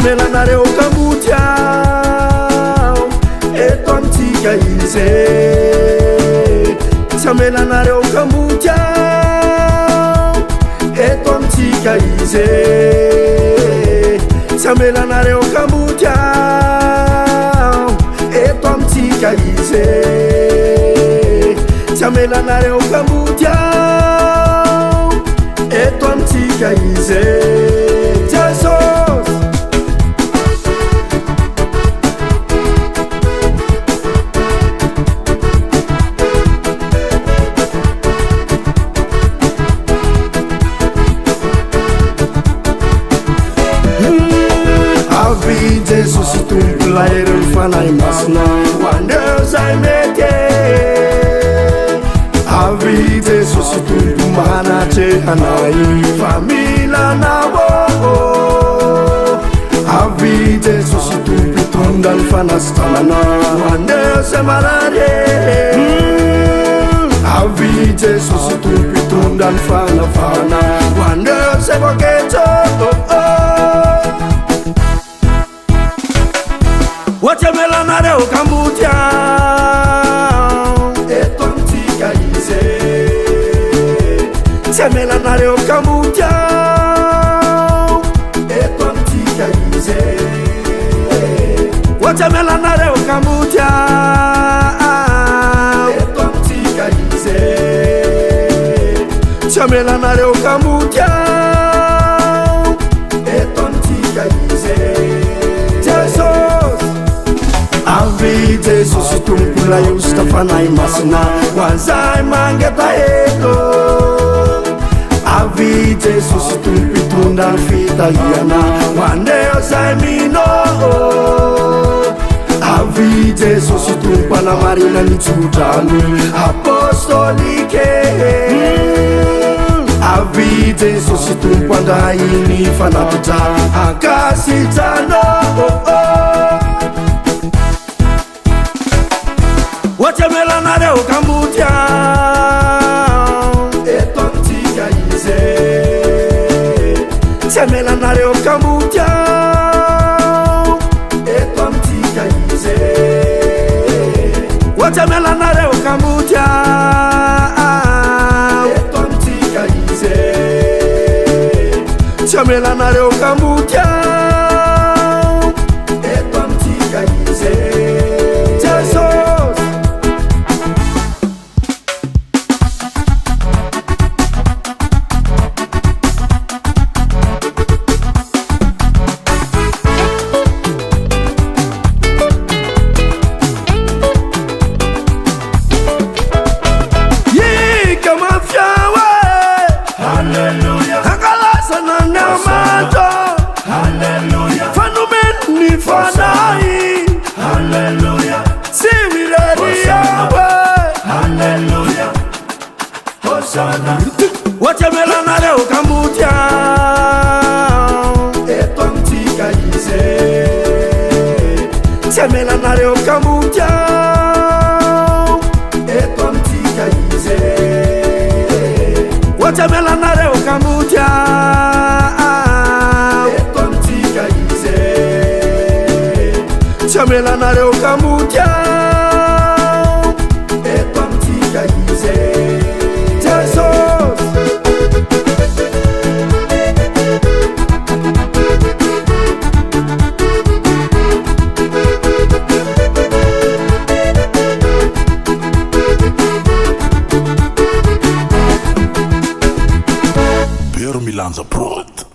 Samelanareo kamotiao eto amitsika izy Samelanareo kamotiao eto amitsika izy Samelanareo kamotiao eto amitsika izy Samelanareo kamotiao eto amitsika izy Jesus Avi Jesus tumpulaire fanai masna wonders I make Avi Jesus tumpumana che hanai famila na wo Avi Jesus tumpitundan fanastana wonders malare Avi Jesus tumpitundan fana wonders boketo Wachamelanareo kamotiao eto amitsika izy Samelanareo kamotiao eto amitsika izy Wachamelanareo kamotiao eto amitsika izy Samelanareo kamotiao eto amitsika izy Avi Jesus tumpula yusta fanai masna wazai mangeta eto Avi Jesus tumpitunda fita yana waneo sai mino Avi Jesus tumpana marina nitsutanu apostolike Avi Jesus tumpanda ini fanatuta akasitano Wachamelanareo kamotiao eto amitsika izy Samelanareo kamotiao eto amitsika izy Wachamelanareo kamotiao eto amitsika izy Samelanareo kamotiao eto amitsika izy Wachamelanareo kamotiao eto amitsika izy Samelanareo kamotiao eto amitsika izy Wachamelanareo kamotiao eto amitsika izy Samelanareo kamotiao eto amitsika izy Milanza Prod.